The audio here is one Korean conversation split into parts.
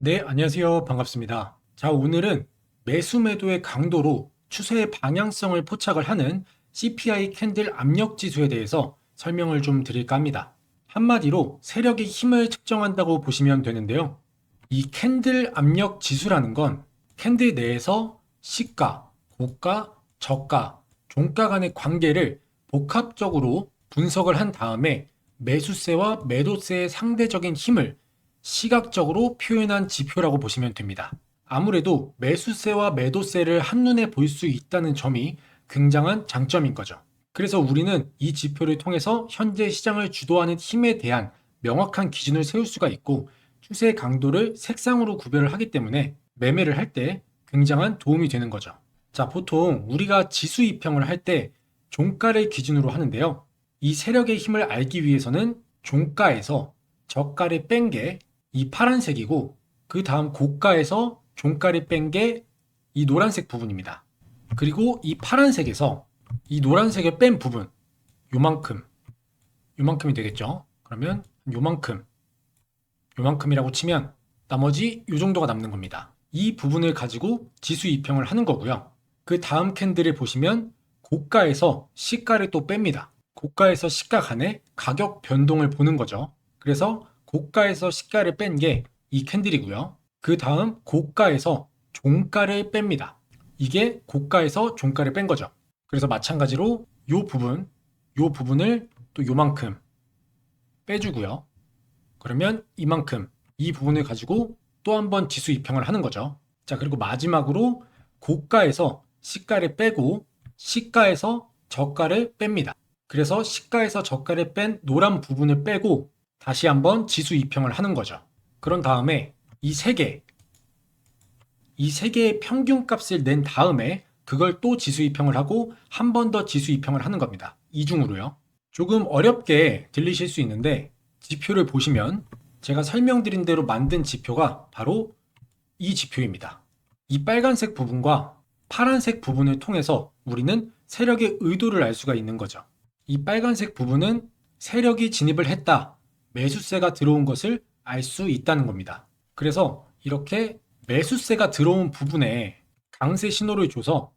네, 안녕하세요. 반갑습니다. 자, 오늘은 매수 매도의 강도로 추세의 방향성을 포착을 하는 CPI 캔들 압력 지수에 대해서 설명을 좀 드릴까 합니다. 한마디로 세력의 힘을 측정한다고 보시면 되는데요. 이 캔들 압력 지수라는 건 캔들 내에서 시가, 고가, 저가, 종가 간의 관계를 복합적으로 분석을 한 다음에 매수세와 매도세의 상대적인 힘을 시각적으로 표현한 지표라고 보시면 됩니다. 아무래도 매수세와 매도세를 한눈에 볼 수 있다는 점이 굉장한 장점인 거죠. 그래서 우리는 이 지표를 통해서 현재 시장을 주도하는 힘에 대한 명확한 기준을 세울 수가 있고 추세 강도를 색상으로 구별을 하기 때문에 매매를 할 때 굉장한 도움이 되는 거죠. 자, 보통 우리가 지수 입형을 할 때 종가를 기준으로 하는데요. 이 세력의 힘을 알기 위해서는 종가에서 저가를 뺀 게 이 파란색이고 그 다음 고가에서 종가를 뺀 게 이 노란색 부분입니다. 그리고 이 파란색에서 이 노란색을 뺀 부분 요만큼 요만큼이 되겠죠. 그러면 요만큼이라고 치면 나머지 요 정도가 남는 겁니다. 이 부분을 가지고 지수 입형을 하는 거고요. 그 다음 캔들을 보시면 고가에서 시가를 또 뺍니다. 고가에서 시가 간의 가격 변동을 보는 거죠. 그래서 고가에서 시가를 뺀 게 이 캔들이고요. 그 다음 고가에서 종가를 뺍니다. 이게 고가에서 종가를 뺀 거죠. 그래서 마찬가지로 요 부분을 또 요만큼 빼주고요. 그러면 이만큼 이 부분을 가지고 또 한 번 지수 입형을 하는 거죠. 자, 그리고 마지막으로 고가에서 시가를 빼고 시가에서 저가를 뺍니다. 그래서 시가에서 저가를 뺀 노란 부분을 빼고 다시 한번 지수 입형을 하는 거죠. 그런 다음에 이 세 개의 평균 값을 낸 다음에 그걸 또 지수 입형을 하고 한 번 더 지수 입형을 하는 겁니다. 이중으로요. 조금 어렵게 들리실 수 있는데 지표를 보시면 제가 설명드린 대로 만든 지표가 바로 이 지표입니다. 이 빨간색 부분과 파란색 부분을 통해서 우리는 세력의 의도를 알 수가 있는 거죠. 이 빨간색 부분은 세력이 진입을 했다, 매수세가 들어온 것을 알 수 있다는 겁니다. 그래서 이렇게 매수세가 들어온 부분에 강세 신호를 줘서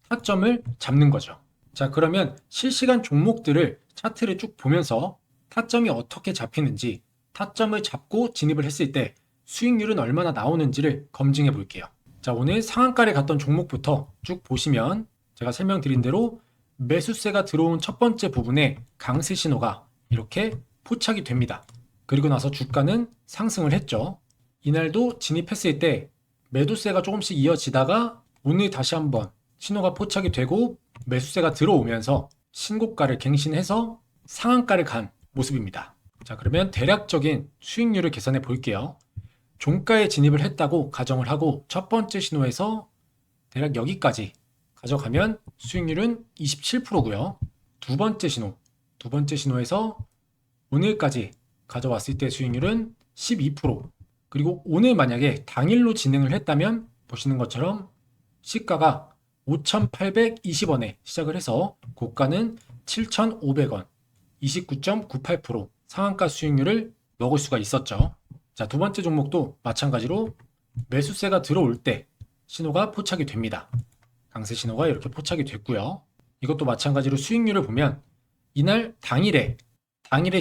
타점을 잡는 거죠. 자, 그러면 실시간 종목들을 차트를 쭉 보면서 타점이 어떻게 잡히는지, 타점을 잡고 진입을 했을 때 수익률은 얼마나 나오는지를 검증해 볼게요. 자, 오늘 상한가를 갔던 종목부터 쭉 보시면 제가 설명드린 대로 매수세가 들어온 첫 번째 부분에 강세 신호가 이렇게 포착이 됩니다. 그리고 나서 주가는 상승을 했죠. 이날도 진입했을 때 매도세가 조금씩 이어지다가 오늘 다시 한번 신호가 포착이 되고 매수세가 들어오면서 신고가를 갱신해서 상한가를 간 모습입니다. 자, 그러면 대략적인 수익률을 계산해 볼게요. 종가에 진입을 했다고 가정을 하고 첫 번째 신호에서 대략 여기까지 가져가면 수익률은 27%고요. 두 번째 신호에서 오늘까지 가져왔을 때 수익률은 12%. 그리고 오늘 만약에 당일로 진행을 했다면 보시는 것처럼 시가가 5,820원에 시작을 해서 고가는 7,500원, 29.98% 상한가 수익률을 먹을 수가 있었죠. 자, 두 번째 종목도 마찬가지로 매수세가 들어올 때 신호가 포착이 됩니다. 강세 신호가 이렇게 포착이 됐고요. 이것도 마찬가지로 수익률을 보면 이날 당일에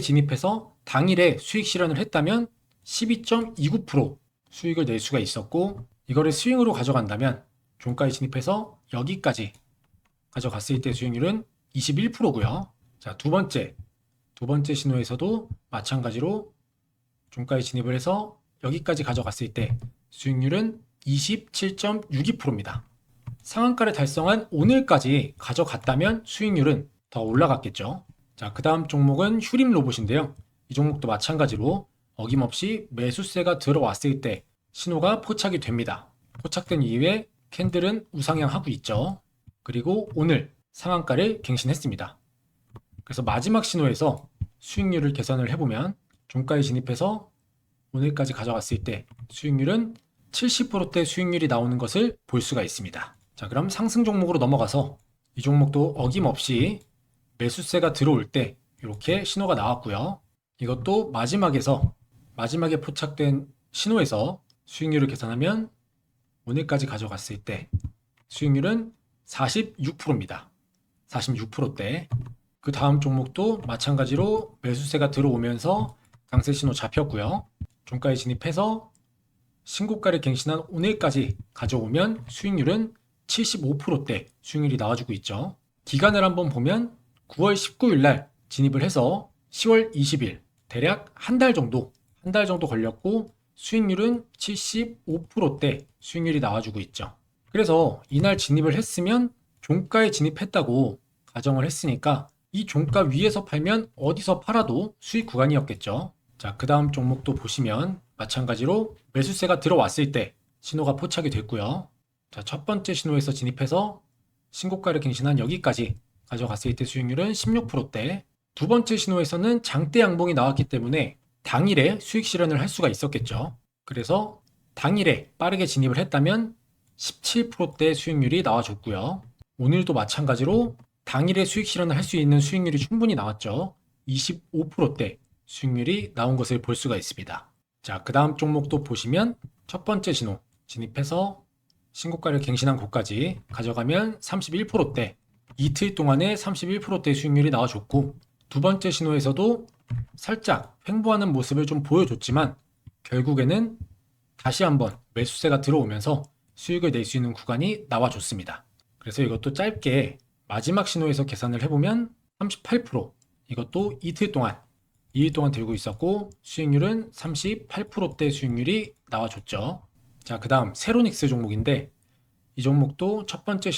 진입해서 당일에 수익 실현을 했다면 12.29% 수익을 낼 수가 있었고 이거를 스윙으로 가져간다면 종가에 진입해서 여기까지 가져갔을 때 수익률은 21%고요. 자, 두 번째 신호에서도 마찬가지로 종가에 진입을 해서 여기까지 가져갔을 때 수익률은 27.62%입니다. 상한가를 달성한 오늘까지 가져갔다면 수익률은 더 올라갔겠죠. 자, 그 다음 종목은 휴림 로봇인데요. 이 종목도 마찬가지로 어김없이 매수세가 들어왔을 때 신호가 포착이 됩니다. 포착된 이후에 캔들은 우상향하고 있죠. 그리고 오늘 상한가를 갱신했습니다. 그래서 마지막 신호에서 수익률을 계산을 해보면 종가에 진입해서 오늘까지 가져갔을 때 수익률은 70%대 수익률이 나오는 것을 볼 수가 있습니다. 자, 그럼 상승 종목으로 넘어가서 이 종목도 어김없이 매수세가 들어올 때 이렇게 신호가 나왔고요. 이것도 마지막에 포착된 신호에서 수익률을 계산하면 오늘까지 가져갔을 때 수익률은 46%입니다. 46%대. 그 다음 종목도 마찬가지로 매수세가 들어오면서 강세 신호 잡혔고요. 종가에 진입해서 신고가를 갱신한 오늘까지 가져오면 수익률은 75%대 수익률이 나와주고 있죠. 기간을 한번 보면 9월 19일 날 진입을 해서 10월 20일 대략 한 달 정도 걸렸고 수익률은 75%대 수익률이 나와주고 있죠. 그래서 이날 진입을 했으면 종가에 진입했다고 가정을 했으니까 이 종가 위에서 팔면 어디서 팔아도 수익 구간이었겠죠. 자, 그 다음 종목도 보시면 마찬가지로 매수세가 들어왔을 때 신호가 포착이 됐고요. 자, 첫 번째 신호에서 진입해서 신고가를 갱신한 여기까지 가져갔을 때 수익률은 16%대. 두 번째 신호에서는 장대 양봉이 나왔기 때문에 당일에 수익 실현을 할 수가 있었겠죠. 그래서 당일에 빠르게 진입을 했다면 17%대 수익률이 나와줬고요. 오늘도 마찬가지로 당일에 수익 실현을 할 수 있는 수익률이 충분히 나왔죠. 25%대 수익률이 나온 것을 볼 수가 있습니다. 자, 그 다음 종목도 보시면 첫 번째 신호 진입해서 신고가를 갱신한 곳까지 가져가면 31%대, 이틀 동안에 31%대 수익률이 나와줬고, 두 번째 신호에서도 살짝 횡보하는 모습을 좀 보여줬지만 결국에는 다시 한번 매수세가 들어오면서 수익을 낼 수 있는 구간이 나와줬습니다. 그래서 이것도 짧게 마지막 신호에서 계산을 해보면 38%, 이것도 이틀 동안 2일 동안 들고 있었고 수익률은 38%대 수익률이 나와줬죠. 자, 그 다음 세로닉스 종목인데 이 종목도 첫 번째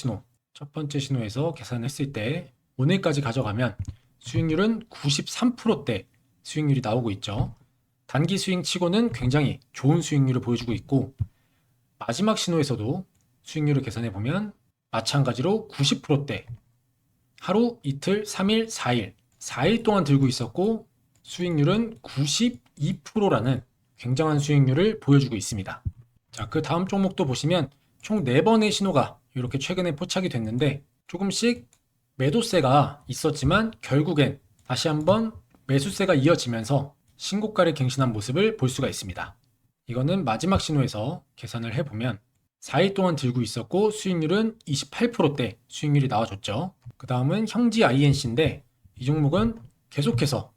신호에서 계산했을 때 오늘까지 가져가면 수익률은 93%대 수익률이 나오고 있죠. 단기 스윙 치고는 굉장히 좋은 수익률을 보여주고 있고 마지막 신호에서도 수익률을 계산해 보면 마찬가지로 90%대 하루, 이틀, 3일, 4일 동안 들고 있었고 수익률은 92%라는 굉장한 수익률을 보여주고 있습니다. 자, 그 다음 종목도 보시면 총 4번의 신호가 이렇게 최근에 포착이 됐는데 조금씩 매도세가 있었지만 결국엔 다시 한번 매수세가 이어지면서 신고가를 갱신한 모습을 볼 수가 있습니다. 이거는 마지막 신호에서 계산을 해보면 4일 동안 들고 있었고 수익률은 28%대 수익률이 나와줬죠. 그 다음은 형지 INC인데 이 종목은 계속해서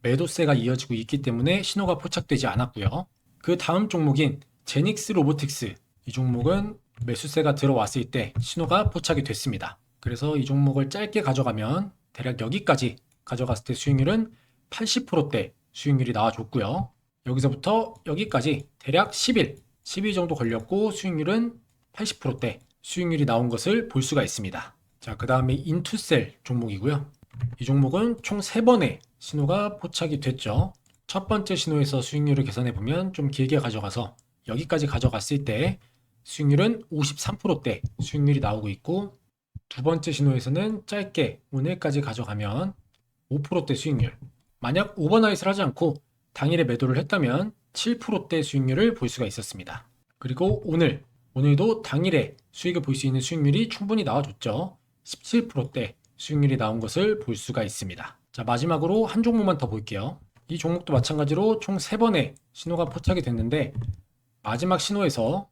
매도세가 이어지고 있기 때문에 신호가 포착되지 않았고요. 그 다음 종목인 제닉스 로보틱스, 이 종목은 매수세가 들어왔을 때 신호가 포착이 됐습니다. 그래서 이 종목을 짧게 가져가면 대략 여기까지 가져갔을 때 수익률은 80%대 수익률이 나와줬고요. 여기서부터 여기까지 대략 10일 정도 걸렸고 수익률은 80%대 수익률이 나온 것을 볼 수가 있습니다. 자, 그 다음에 인투셀 종목이고요. 이 종목은 총 3번의 신호가 포착이 됐죠. 첫 번째 신호에서 수익률을 계산해 보면 좀 길게 가져가서 여기까지 가져갔을 때 수익률은 53%대 수익률이 나오고 있고 두 번째 신호에서는 짧게 오늘까지 가져가면 5%대 수익률, 만약 오버나잇을 하지 않고 당일에 매도를 했다면 7%대 수익률을 볼 수가 있었습니다. 그리고 오늘도 당일에 수익을 볼 수 있는 수익률이 충분히 나와줬죠. 17%대 수익률이 나온 것을 볼 수가 있습니다. 자, 마지막으로 한 종목만 더 볼게요. 이 종목도 마찬가지로 총 3번의 신호가 포착이 됐는데 마지막 신호에서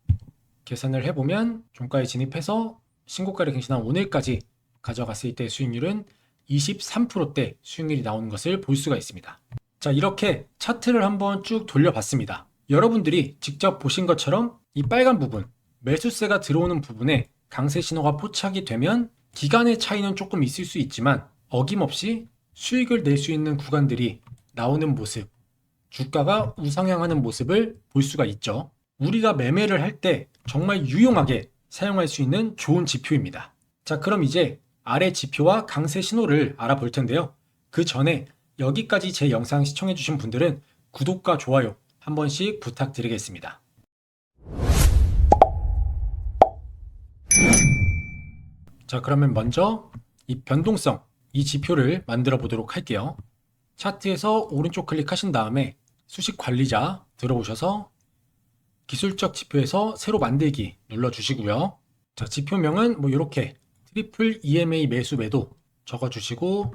계산을 해보면 종가에 진입해서 신고가를 갱신한 오늘까지 가져갔을 때 수익률은 23%대 수익률이 나오는 것을 볼 수가 있습니다. 자, 이렇게 차트를 한번 쭉 돌려봤습니다. 여러분들이 직접 보신 것처럼 이 빨간 부분, 매수세가 들어오는 부분에 강세 신호가 포착이 되면 기간의 차이는 조금 있을 수 있지만 어김없이 수익을 낼 수 있는 구간들이 나오는 모습, 주가가 우상향하는 모습을 볼 수가 있죠. 우리가 매매를 할 때 정말 유용하게 사용할 수 있는 좋은 지표입니다. 자, 그럼 이제 아래 지표와 강세 신호를 알아볼 텐데요. 그 전에 여기까지 제 영상 시청해주신 분들은 구독과 좋아요 한 번씩 부탁드리겠습니다. 자, 그러면 먼저 이 변동성, 이 지표를 만들어 보도록 할게요. 차트에서 오른쪽 클릭하신 다음에 수식 관리자 들어오셔서 기술적 지표에서 새로 만들기 눌러주시고요. 자, 지표명은 뭐 이렇게 트리플 EMA 매수 매도 적어주시고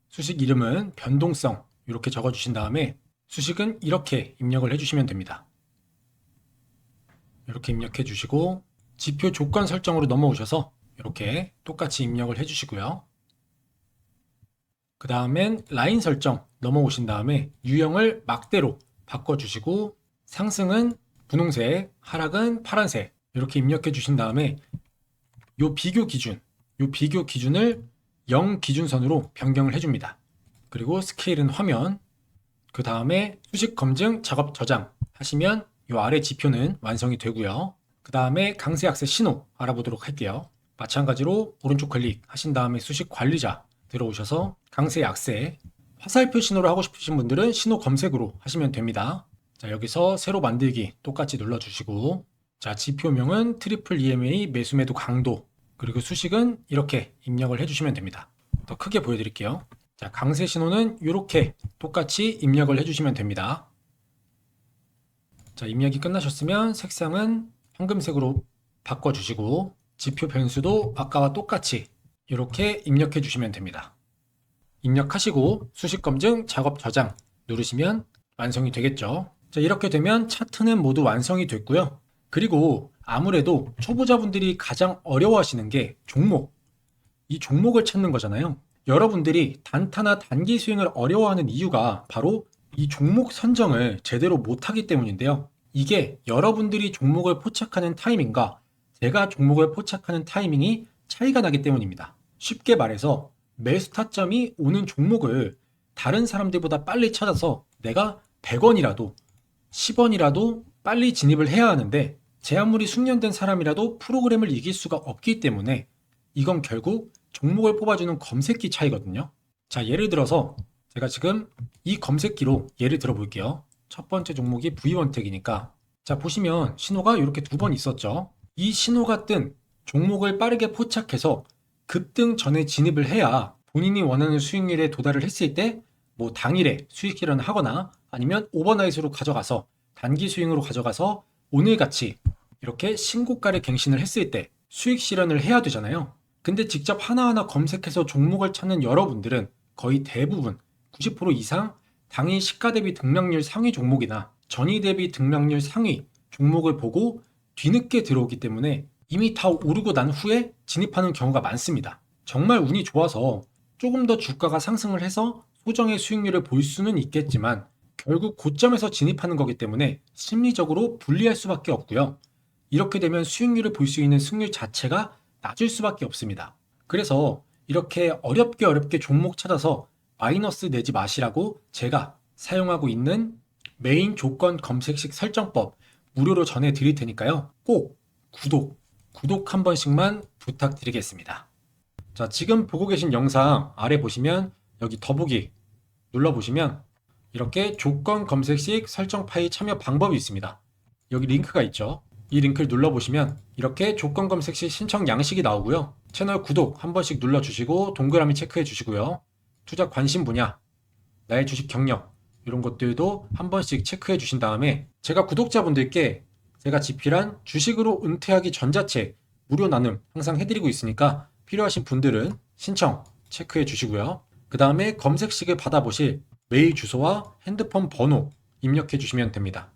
수식 이름은 변동성 이렇게 적어주신 다음에 수식은 이렇게 입력을 해주시면 됩니다. 이렇게 입력해 주시고 지표 조건 설정으로 넘어오셔서 이렇게 똑같이 입력을 해 주시고요. 그 다음엔 라인 설정 넘어오신 다음에 유형을 막대로 바꿔주시고 상승은 분홍색, 하락은 파란색 이렇게 입력해 주신 다음에 요 비교 기준을 0 기준선으로 변경을 해줍니다. 그리고 스케일은 화면, 그 다음에 수식 검증 작업 저장 하시면 요 아래 지표는 완성이 되고요. 그 다음에 강세 약세 신호 알아보도록 할게요. 마찬가지로 오른쪽 클릭 하신 다음에 수식 관리자 들어오셔서 강세 약세 화살표 신호로 하고 싶으신 분들은 신호 검색으로 하시면 됩니다. 자, 여기서 새로 만들기 똑같이 눌러주시고 자, 지표명은 트리플 EMA 매수매도 강도 그리고 수식은 이렇게 입력을 해주시면 됩니다. 더 크게 보여드릴게요. 자, 강세 신호는 이렇게 똑같이 입력을 해주시면 됩니다. 자, 입력이 끝나셨으면 색상은 황금색으로 바꿔주시고 지표 변수도 아까와 똑같이 이렇게 입력해 주시면 됩니다. 입력하시고 수식 검증 작업 저장 누르시면 완성이 되겠죠. 자, 이렇게 되면 차트는 모두 완성이 됐고요. 그리고 아무래도 초보자분들이 가장 어려워하시는 게 종목. 이 종목을 찾는 거잖아요. 여러분들이 단타나 단기 스윙을 어려워하는 이유가 바로 이 종목 선정을 제대로 못하기 때문인데요. 이게 여러분들이 종목을 포착하는 타이밍과 제가 종목을 포착하는 타이밍이 차이가 나기 때문입니다. 쉽게 말해서 매수 타점이 오는 종목을 다른 사람들보다 빨리 찾아서 내가 100원이라도 10원이라도 빨리 진입을 해야 하는데 제 아무리 숙련된 사람이라도 프로그램을 이길 수가 없기 때문에 이건 결국 종목을 뽑아주는 검색기 차이거든요. 자, 예를 들어서 제가 지금 이 검색기로 예를 들어 볼게요. 첫 번째 종목이 V1택이니까 자, 보시면 신호가 이렇게 2번 있었죠. 이 신호가 뜬 종목을 빠르게 포착해서 급등 전에 진입을 해야 본인이 원하는 수익률에 도달을 했을 때 뭐 당일에 수익 실현을 하거나 아니면 오버나잇으로 가져가서 단기 스윙으로 가져가서 오늘같이 이렇게 신고가를 갱신을 했을 때 수익 실현을 해야 되잖아요. 근데 직접 하나하나 검색해서 종목을 찾는 여러분들은 거의 대부분 90% 이상 당일 시가 대비 등락률 상위 종목이나 전이 대비 등락률 상위 종목을 보고 뒤늦게 들어오기 때문에 이미 다 오르고 난 후에 진입하는 경우가 많습니다. 정말 운이 좋아서 조금 더 주가가 상승을 해서 소정의 수익률을 볼 수는 있겠지만 결국 고점에서 진입하는 거기 때문에 심리적으로 불리할 수밖에 없고요. 이렇게 되면 수익률을 볼 수 있는 승률 자체가 낮을 수밖에 없습니다. 그래서 이렇게 어렵게 종목 찾아서 마이너스 내지 마시라고 제가 사용하고 있는 메인 조건 검색식 설정법 무료로 전해드릴 테니까요. 꼭 구독 한 번씩만 부탁드리겠습니다. 자, 지금 보고 계신 영상 아래 보시면 여기 더보기 눌러보시면 이렇게 조건 검색식 설정 파일 참여 방법이 있습니다. 여기 링크가 있죠. 이 링크를 눌러보시면 이렇게 조건 검색식 신청 양식이 나오고요. 채널 구독 한 번씩 눌러주시고 동그라미 체크해 주시고요. 투자 관심 분야, 나의 주식 경력 이런 것들도 한 번씩 체크해 주신 다음에 제가 구독자분들께 제가 집필한 주식으로 은퇴하기 전자책 무료 나눔 항상 해드리고 있으니까 필요하신 분들은 신청 체크해 주시고요. 그 다음에 검색식을 받아보실 메일 주소와 핸드폰 번호 입력해 주시면 됩니다.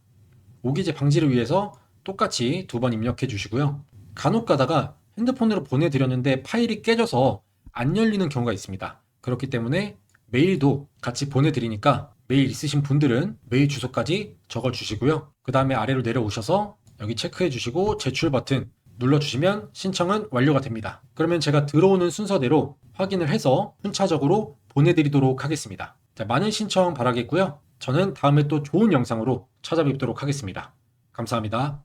오기재 방지를 위해서 똑같이 2번 입력해 주시고요. 간혹 가다가 핸드폰으로 보내드렸는데 파일이 깨져서 안 열리는 경우가 있습니다. 그렇기 때문에 메일도 같이 보내드리니까 메일 있으신 분들은 메일 주소까지 적어 주시고요. 그 다음에 아래로 내려오셔서 여기 체크해 주시고 제출 버튼 눌러주시면 신청은 완료가 됩니다. 그러면 제가 들어오는 순서대로 확인을 해서 순차적으로 보내드리도록 하겠습니다. 자, 많은 신청 바라겠고요. 저는 다음에 또 좋은 영상으로 찾아뵙도록 하겠습니다. 감사합니다.